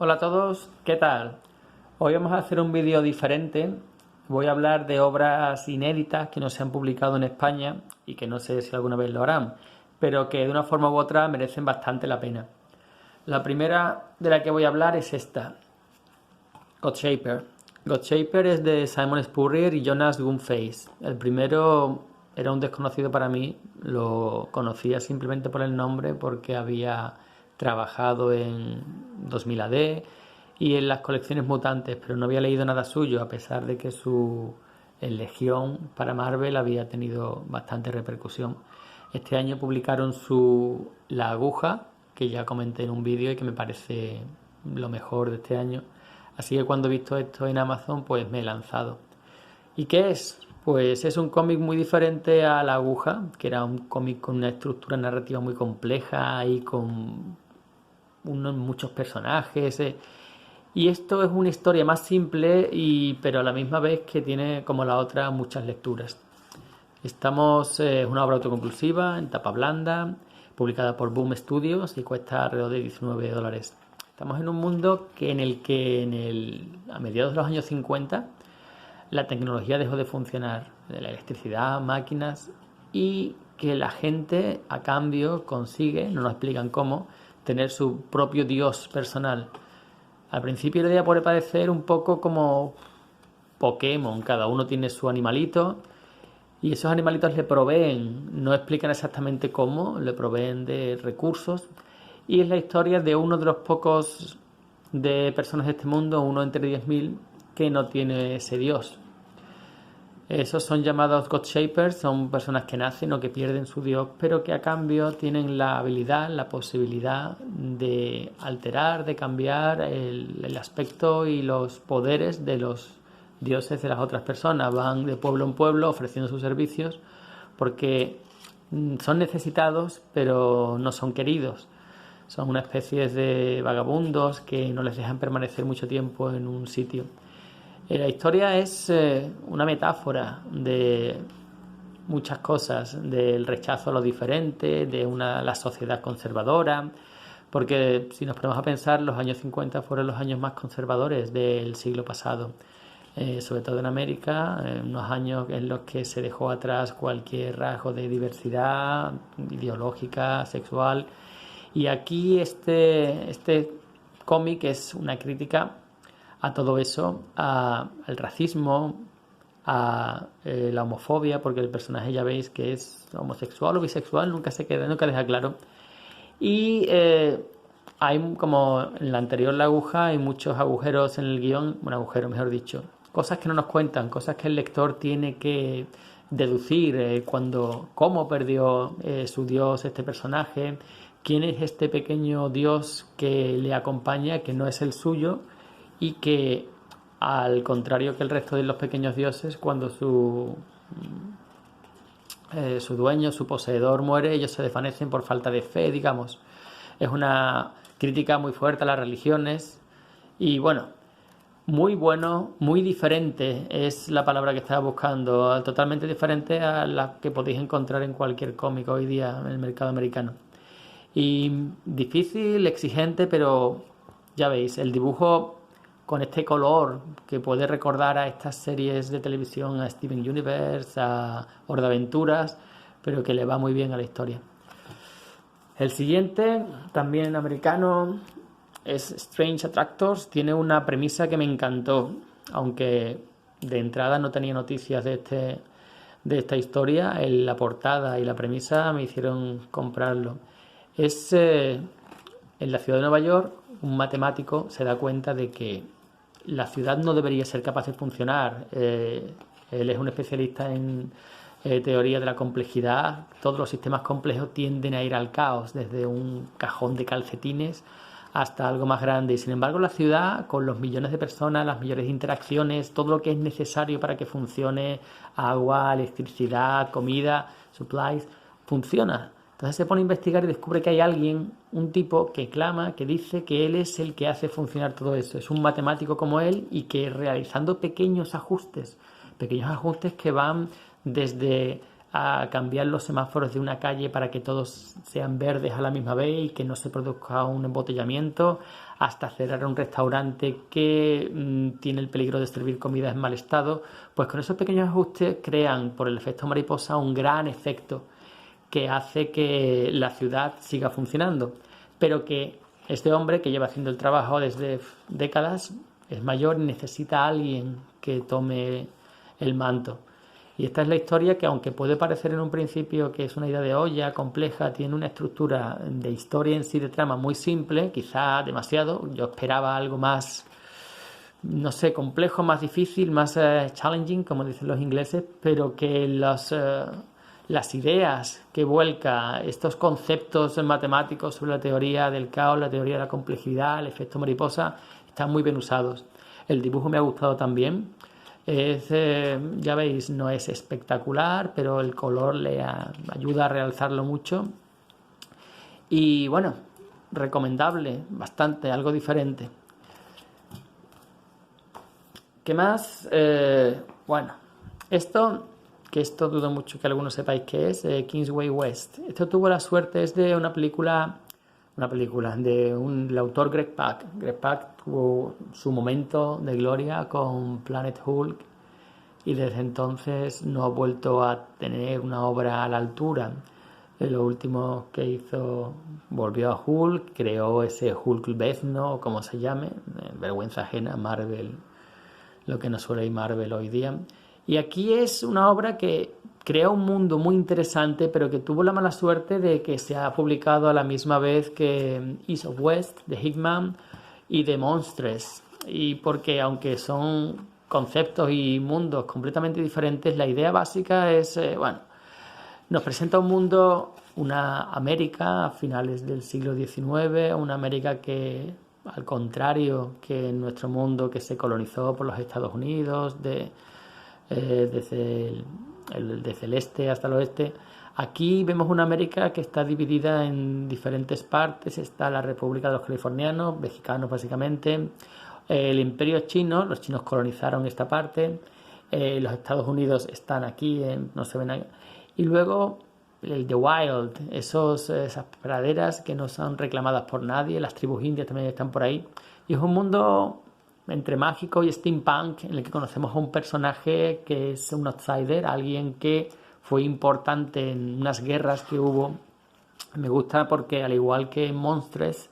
Hola a todos, ¿qué tal? Hoy vamos a hacer un vídeo diferente. Voy a hablar de obras inéditas que no se han publicado en España y que no sé si alguna vez lo harán, pero que de una forma u otra merecen bastante la pena. La primera de la que voy a hablar es esta, Godshaper. Godshaper es de Simon Spurrier y Jonas Gunface. El primero era un desconocido para mí, lo conocía simplemente por el nombre porque había trabajado en 2000 AD y en las colecciones mutantes, pero no había leído nada suyo, a pesar de que su Legión para Marvel había tenido bastante repercusión. Este año publicaron La Aguja, que ya comenté en un vídeo y que me parece lo mejor de este año. Así que cuando he visto esto en Amazon, pues me he lanzado. ¿Y qué es? Pues es un cómic muy diferente a La Aguja, que era un cómic con una estructura narrativa muy compleja y con muchos personajes. Y esto es una historia más simple, pero a la misma vez que tiene, como la otra, muchas lecturas. Es una obra autoconclusiva, en tapa blanda, publicada por Boom Studios y cuesta alrededor de $19. Estamos en un mundo en el que a mediados de los años 50 la tecnología dejó de funcionar, de la electricidad, máquinas, y que la gente a cambio consigue, no nos explican cómo, tener su propio Dios personal. Al principio la idea puede parecer un poco como Pokémon, cada uno tiene su animalito y esos animalitos le proveen, no explican exactamente cómo, le proveen de recursos, y es la historia de uno de los pocos de personas de este mundo, uno entre 10.000, que no tiene ese Dios. Esos son llamados Godshapers, son personas que nacen o que pierden su Dios, pero que a cambio tienen la habilidad, la posibilidad de alterar, de cambiar el aspecto y los poderes de los dioses de las otras personas. Van de pueblo en pueblo ofreciendo sus servicios porque son necesitados, pero no son queridos. Son una especie de vagabundos que no les dejan permanecer mucho tiempo en un sitio. La historia es una metáfora de muchas cosas, del rechazo a lo diferente, la sociedad conservadora, porque si nos ponemos a pensar, los años 50 fueron los años más conservadores del siglo pasado, sobre todo en América, unos años en los que se dejó atrás cualquier rasgo de diversidad ideológica, sexual, y aquí este cómic es una crítica a todo eso, al racismo, a la homofobia, porque el personaje ya veis que es homosexual o bisexual, nunca deja claro. Y hay, como en la anterior La Aguja, hay muchos agujeros en el guión, bueno, agujeros mejor dicho, cosas que no nos cuentan, cosas que el lector tiene que deducir, cómo perdió su dios este personaje, quién es este pequeño dios que le acompaña, que no es el suyo, y que, al contrario que el resto de los pequeños dioses, cuando su dueño, su poseedor muere, ellos se desvanecen por falta de fe, digamos. Es una crítica muy fuerte a las religiones y bueno, muy diferente es la palabra que estaba buscando, totalmente diferente a la que podéis encontrar en cualquier cómic hoy día en el mercado americano. Y difícil, exigente, pero ya veis, el dibujo con este color que puede recordar a estas series de televisión, a Steven Universe, a Hora de Aventuras, pero que le va muy bien a la historia. El siguiente, también americano, es Strange Attractors. Tiene una premisa que me encantó, aunque de entrada no tenía noticias de esta historia. La portada y la premisa me hicieron comprarlo. Es en la ciudad de Nueva York, un matemático se da cuenta de que la ciudad no debería ser capaz de funcionar. Él es un especialista en teoría de la complejidad. Todos los sistemas complejos tienden a ir al caos, desde un cajón de calcetines hasta algo más grande. Y sin embargo, la ciudad, con los millones de personas, las millones de interacciones, todo lo que es necesario para que funcione, agua, electricidad, comida, supplies, funciona. Entonces se pone a investigar y descubre que hay alguien, un tipo que clama, que dice que él es el que hace funcionar todo eso. Es un matemático como él y que realizando pequeños ajustes que van desde a cambiar los semáforos de una calle para que todos sean verdes a la misma vez y que no se produzca un embotellamiento, hasta cerrar un restaurante que tiene el peligro de servir comida en mal estado. Pues con esos pequeños ajustes crean, por el efecto mariposa, un gran efecto que hace que la ciudad siga funcionando, pero que este hombre, que lleva haciendo el trabajo desde décadas, es mayor y necesita a alguien que tome el manto. Y esta es la historia que, aunque puede parecer en un principio que es una idea de olla compleja, tiene una estructura de historia en sí, de trama muy simple, quizá demasiado. Yo esperaba algo más, no sé, complejo, más difícil, más challenging, como dicen los ingleses, pero que las ideas que vuelca, estos conceptos matemáticos sobre la teoría del caos, la teoría de la complejidad, el efecto mariposa, están muy bien usados. El dibujo me ha gustado también. Ya veis, no es espectacular, pero el color ayuda a realzarlo mucho. Y bueno, recomendable, bastante, algo diferente. ¿Qué más? Bueno, esto dudo mucho que algunos sepáis qué es, Kingsway West. Esto tuvo la suerte, es de una película el autor Greg Pak. Greg Pak tuvo su momento de gloria con Planet Hulk y desde entonces no ha vuelto a tener una obra a la altura. Lo último que hizo, volvió a Hulk, creó ese Hulk Vezno, o como se llame, vergüenza ajena, Marvel, lo que nos suele ir Marvel hoy día. Y aquí es una obra que crea un mundo muy interesante, pero que tuvo la mala suerte de que se ha publicado a la misma vez que East of West, de Hickman, y de Monstres. Y porque aunque son conceptos y mundos completamente diferentes, la idea básica es, nos presenta un mundo, una América a finales del siglo XIX, una América que, al contrario que en nuestro mundo, que se colonizó por los Estados Unidos, desde el este hasta el oeste, aquí vemos una América que está dividida en diferentes partes. Está la República de los Californianos, mexicanos básicamente, el Imperio Chino, los chinos colonizaron esta parte, los Estados Unidos están aquí, no se ven ahí. Y luego el The Wild, esas praderas que no son reclamadas por nadie, las tribus indias también están por ahí. Y es un mundo entre mágico y steampunk en el que conocemos a un personaje que es un outsider, alguien que fue importante en unas guerras que hubo. Me gusta porque, al igual que en Monstres,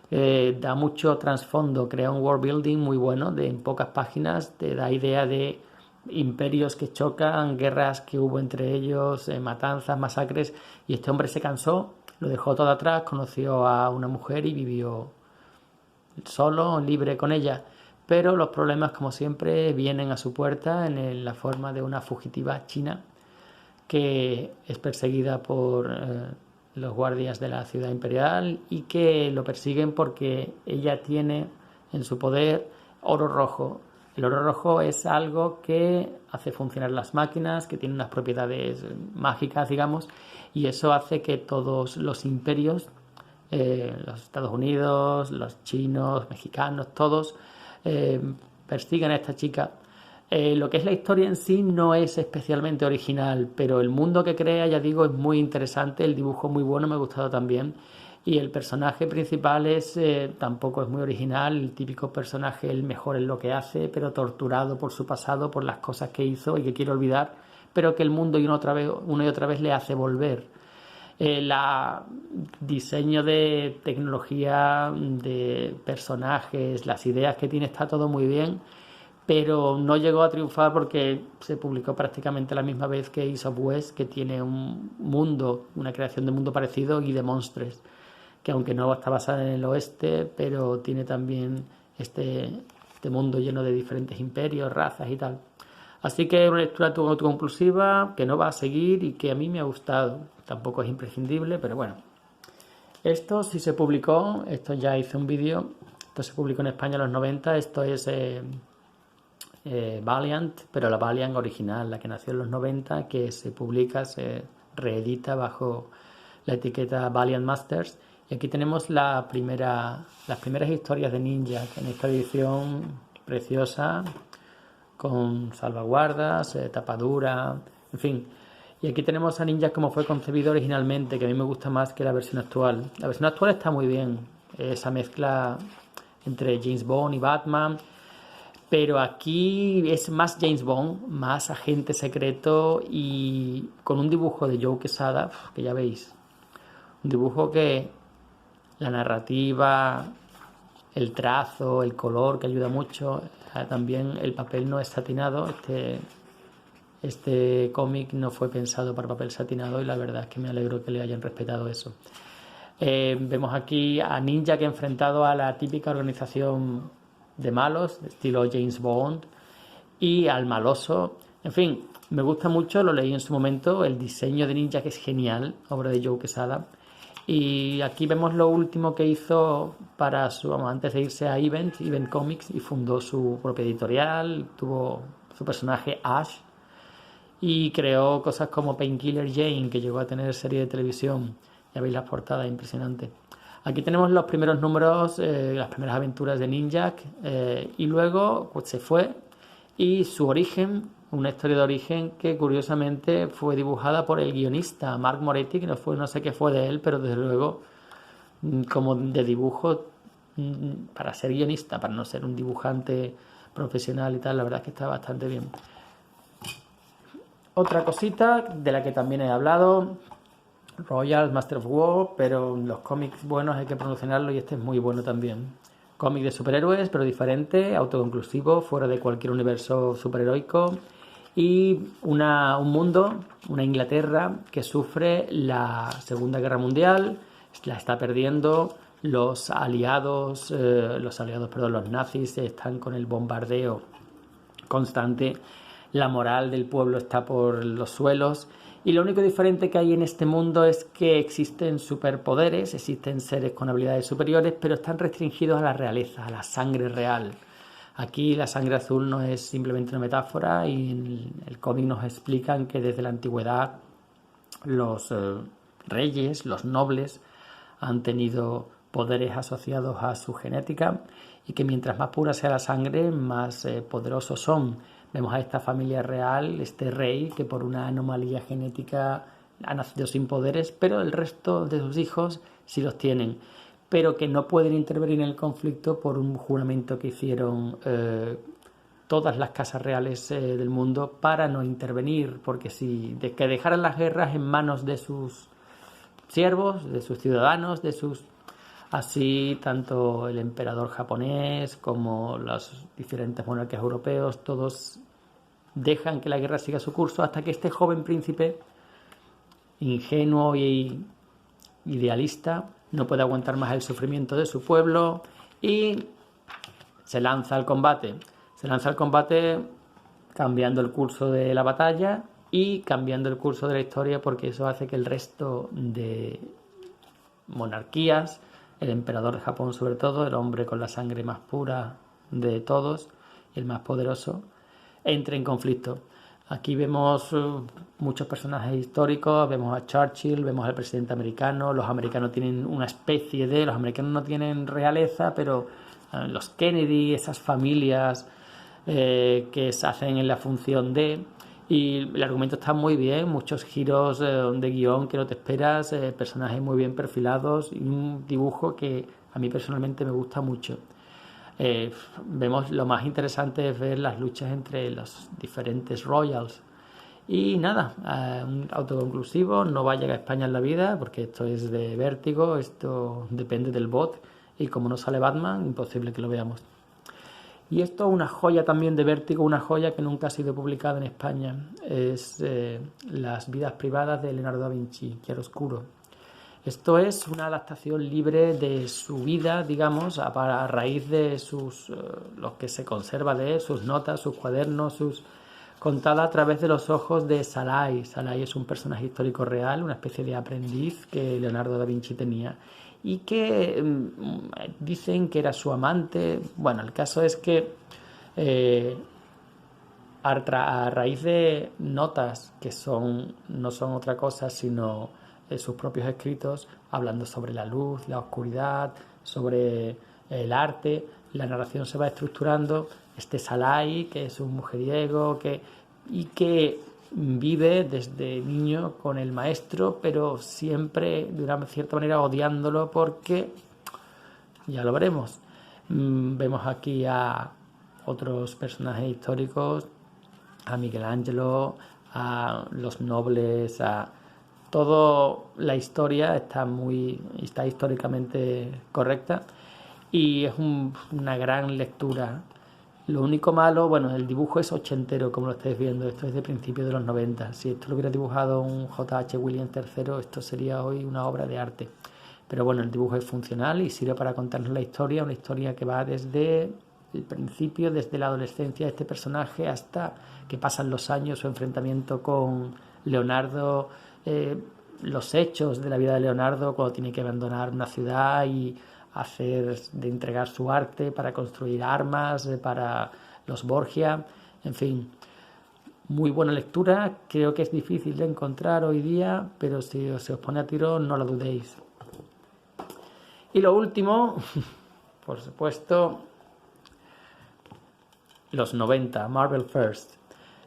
da mucho trasfondo, crea un world building muy bueno, en pocas páginas te da idea de imperios que chocan, guerras que hubo entre ellos, matanzas, masacres, y este hombre se cansó, lo dejó todo atrás, conoció a una mujer y vivió solo, libre con ella. Pero los problemas, como siempre, vienen a su puerta en la forma de una fugitiva china que es perseguida por los guardias de la ciudad imperial y que lo persiguen porque ella tiene en su poder oro rojo. El oro rojo es algo que hace funcionar las máquinas, que tiene unas propiedades mágicas, digamos, y eso hace que todos los imperios, los Estados Unidos, los chinos, mexicanos, todos persigan a esta chica. Lo que es la historia en sí no es especialmente original, pero el mundo que crea, ya digo, es muy interesante, el dibujo muy bueno, me ha gustado también, y el personaje principal tampoco es muy original, el típico personaje, el mejor en lo que hace, pero torturado por su pasado, por las cosas que hizo y que quiere olvidar, pero que el mundo una y otra vez le hace volver. El diseño de tecnología, de personajes, las ideas que tiene, está todo muy bien, pero no llegó a triunfar porque se publicó prácticamente a la misma vez que East of West, que tiene un mundo, una creación de mundo parecido, y de Monstres, que aunque no está basada en el oeste, pero tiene también este mundo lleno de diferentes imperios, razas y tal. Así que es una lectura autoconclusiva que no va a seguir y que a mí me ha gustado. Tampoco es imprescindible, pero bueno. Esto sí se publicó, esto ya hice un vídeo, esto se publicó en España en los 90, esto es Valiant, pero la Valiant original, la que nació en los 90, que se publica, se reedita bajo la etiqueta Valiant Masters. Y aquí tenemos las primeras historias de Ninja, en esta edición preciosa, con salvaguardas, tapadura, en fin. Y aquí tenemos a Ninja como fue concebido originalmente, que a mí me gusta más que la versión actual. La versión actual está muy bien, esa mezcla entre James Bond y Batman, pero aquí es más James Bond, más agente secreto y con un dibujo de Joe Quesada, que ya veis, un dibujo que la narrativa, el trazo, el color, que ayuda mucho, también el papel no es satinado, este cómic no fue pensado para papel satinado y la verdad es que me alegro que le hayan respetado eso. Vemos aquí a Ninja que ha enfrentado a la típica organización de malos, estilo James Bond, y al maloso. En fin, me gusta mucho, lo leí en su momento, el diseño de Ninja que es genial, obra de Joe Quesada. Y aquí vemos lo último que hizo para antes de irse a Event Comics, y fundó su propia editorial, tuvo su personaje Ash y creó cosas como Painkiller Jane, que llegó a tener serie de televisión. Ya veis las portadas, impresionante. Aquí tenemos los primeros números, las primeras aventuras de Ninjak, y luego pues, se fue, y su origen, una historia de origen que curiosamente fue dibujada por el guionista Mark Moretti, que no sé qué fue de él, pero desde luego como de dibujo, para ser guionista, para no ser un dibujante profesional y tal, la verdad es que está bastante bien. Otra cosita de la que también he hablado, Royal Master of War, pero los cómics buenos hay que promocionarlos y este es muy bueno también. Cómic de superhéroes, pero diferente, autoconclusivo, fuera de cualquier universo superheroico, y un mundo, una Inglaterra que sufre la Segunda Guerra Mundial, la está perdiendo, los nazis están con el bombardeo constante, la moral del pueblo está por los suelos, y lo único diferente que hay en este mundo es que existen superpoderes, existen seres con habilidades superiores, pero están restringidos a la realeza, a la sangre real. Aquí la sangre azul no es simplemente una metáfora, y en el cómic nos explican que desde la antigüedad los reyes, los nobles, han tenido poderes asociados a su genética, y que mientras más pura sea la sangre, más poderosos son. Vemos a esta familia real, este rey, que por una anomalía genética ha nacido sin poderes, pero el resto de sus hijos sí los tienen, pero que no pueden intervenir en el conflicto por un juramento que hicieron todas las casas reales del mundo para no intervenir, porque si que dejaran las guerras en manos de sus siervos, de sus ciudadanos, así tanto el emperador japonés como los diferentes monarcas europeos, todos dejan que la guerra siga su curso hasta que este joven príncipe, ingenuo y idealista, no puede aguantar más el sufrimiento de su pueblo y se lanza al combate. Se lanza al combate cambiando el curso de la batalla y cambiando el curso de la historia, porque eso hace que el resto de monarquías, el emperador de Japón sobre todo, el hombre con la sangre más pura de todos, el más poderoso, entre en conflicto. Aquí vemos muchos personajes históricos, vemos a Churchill, vemos al presidente americano, los americanos tienen una especie de... Los americanos no tienen realeza, pero los Kennedy, esas familias que se hacen en la función de... Y el argumento está muy bien, muchos giros de guión que no te esperas, personajes muy bien perfilados y un dibujo que a mí personalmente me gusta mucho. Vemos lo más interesante es ver las luchas entre los diferentes Royals. Y nada, un autoconclusivo, no va a llegar a España en la vida porque esto es de Vértigo, esto depende del bot y como no sale Batman, imposible que lo veamos. Y esto una joya también de Vértigo, una joya que nunca ha sido publicada en España, es Las vidas privadas de Leonardo da Vinci, Chiaroscuro. Esto es una adaptación libre de su vida, digamos, a raíz de lo que se conserva de él, sus notas, sus cuadernos, contada a través de los ojos de Salai. Salai es un personaje histórico real, una especie de aprendiz que Leonardo da Vinci tenía y que dicen que era su amante. Bueno, el caso es que a raíz de notas que no son otra cosa sino sus propios escritos, hablando sobre la luz, la oscuridad, sobre el arte, la narración se va estructurando. Este Salai, que es un mujeriego, y que vive desde niño con el maestro, pero siempre de una cierta manera odiándolo porque, ya lo veremos, vemos aquí a otros personajes históricos, a Michelangelo, a los nobles, a toda la historia está históricamente correcta y es una gran lectura. Lo único malo, bueno, el dibujo es ochentero, como lo estáis viendo, esto es de principios de los 90. Si esto lo hubiera dibujado un J.H. Williams III, esto sería hoy una obra de arte. Pero bueno, el dibujo es funcional y sirve para contarnos la historia, una historia que va desde el principio, desde la adolescencia de este personaje hasta que pasan los años, su enfrentamiento con Leonardo, los hechos de la vida de Leonardo cuando tiene que abandonar una ciudad y entregar su arte para construir armas para los Borgia, en fin, muy buena lectura. Creo que es difícil de encontrar hoy día, pero si se os pone a tiro no lo dudéis. Y lo último, por supuesto, los 90, Marvel First.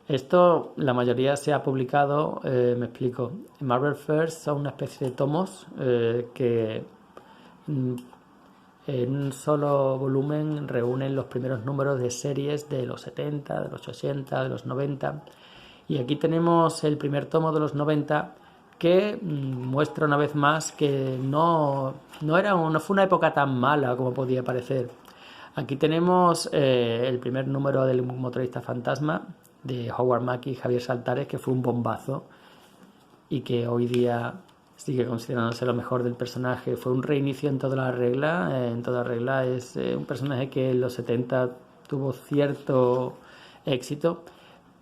Esto, la mayoría se ha publicado, me explico. Marvel First son una especie de tomos que en un solo volumen reúnen los primeros números de series de los 70, de los 80, de los 90. Y aquí tenemos el primer tomo de los 90 que muestra una vez más que no fue una época tan mala como podía parecer. Aquí tenemos el primer número del motorista fantasma de Howard Mackie y Javier Saltares, que fue un bombazo y que hoy día sigue considerándose lo mejor del personaje. Fue un reinicio en toda la regla. En toda regla es un personaje que en los 70 tuvo cierto éxito,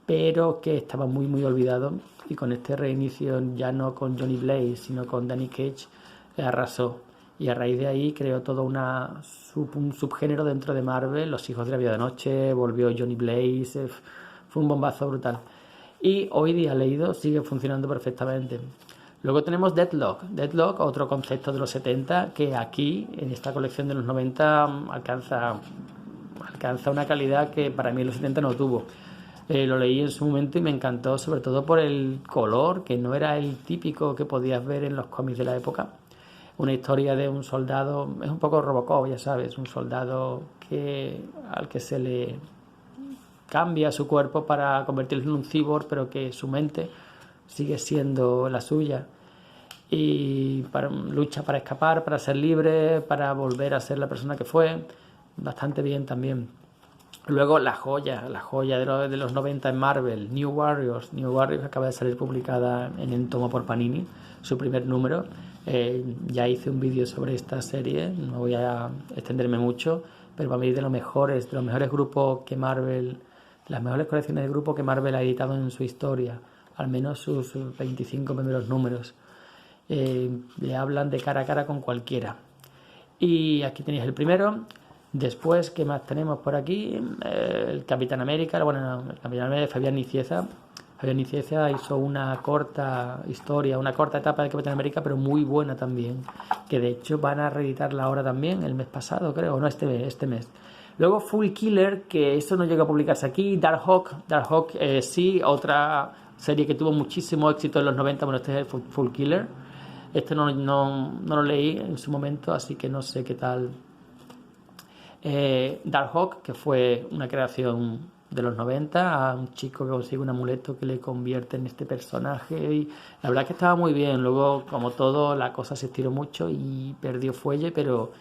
pero que estaba muy muy olvidado, y con este reinicio, ya no con Johnny Blaze sino con Danny Cage, arrasó, y a raíz de ahí creó todo un subgénero dentro de Marvel. Los hijos de la vida de noche, volvió Johnny Blaze, fue un bombazo brutal, y hoy día leído sigue funcionando perfectamente. Luego tenemos Deadlock, otro concepto de los 70 que aquí en esta colección de los 90 alcanza una calidad que para mí en los 70 no tuvo. Lo leí en su momento y me encantó, sobre todo por el color, que no era el típico que podías ver en los cómics de la época. Una historia de un soldado, es un poco Robocop, ya sabes, un soldado al que se le cambia su cuerpo para convertirlo en un cyborg, pero que su mente sigue siendo la suya, y lucha para escapar, para ser libre, para volver a ser la persona que fue. Bastante bien también. Luego la joya de los 90 en Marvel, New Warriors acaba de salir publicada en el tomo por Panini, su primer número. Ya hice un vídeo sobre esta serie, no voy a extenderme mucho, pero para mí de los mejores grupos que Marvel, las mejores colecciones de grupo que Marvel ha editado en su historia, al menos sus 25 primeros números. Le hablan de cara a cara con cualquiera. Y aquí tenéis el primero. Después, ¿qué más tenemos por aquí? El Capitán América, el Capitán América de Fabián Nicieza. Fabián Nicieza hizo una corta historia, una corta etapa de Capitán América, pero muy buena también, que de hecho van a reeditarla ahora también, el mes pasado creo, o no, este mes. Luego Full Killer, que esto no llegó a publicarse aquí. Darkhawk, sí, otra serie que tuvo muchísimo éxito en los 90, bueno, este es Full Killer. Este no lo leí en su momento, así que no sé qué tal. Darkhawk, que fue una creación de los 90, a un chico que consigue un amuleto que le convierte en este personaje, y la verdad que estaba muy bien. Luego, como todo, la cosa se estiró mucho y perdió fuelle, pero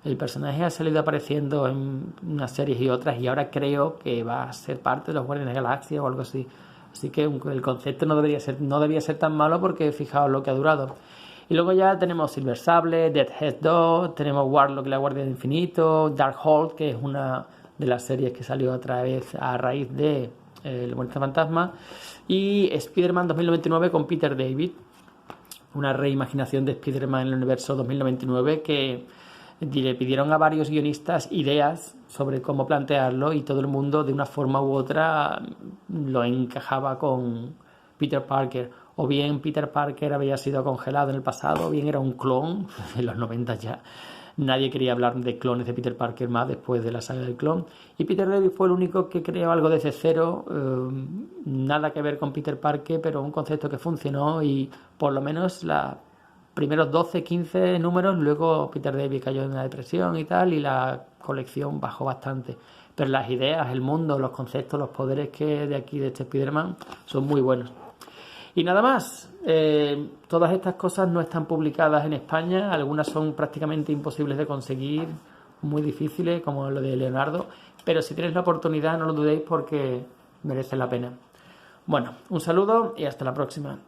el personaje ha salido apareciendo en unas series y otras, y ahora creo que va a ser parte de los Guardianes de la Galaxia o algo así. Así que el concepto no debía ser tan malo, porque fijaos lo que ha durado. Y luego ya tenemos Silver Sable, Deathhead 2, tenemos Warlock, la Guardia del Infinito, Darkhold, que es una de las series que salió otra vez a raíz de El Muerte Fantasma, y Spider-Man 2099 con Peter David, una reimaginación de Spider-Man en el universo 2099 que le pidieron a varios guionistas ideas sobre cómo plantearlo, y todo el mundo de una forma u otra lo encajaba con Peter Parker. O bien Peter Parker había sido congelado en el pasado, o bien era un clon en los 90 ya Nadie quería hablar de clones de Peter Parker más después de la saga del clon. Y Peter David fue el único que creó algo desde cero, nada que ver con Peter Parker, pero un concepto que funcionó y por lo menos los primeros 12, 15 números, luego Peter David cayó en una depresión y tal, y la colección bajó bastante. Pero las ideas, el mundo, los conceptos, los poderes que de aquí, de este Spider-Man, son muy buenos. Y nada más, todas estas cosas no están publicadas en España, algunas son prácticamente imposibles de conseguir, muy difíciles, como lo de Leonardo, pero si tenéis la oportunidad no lo dudéis porque merece la pena. Bueno, un saludo y hasta la próxima.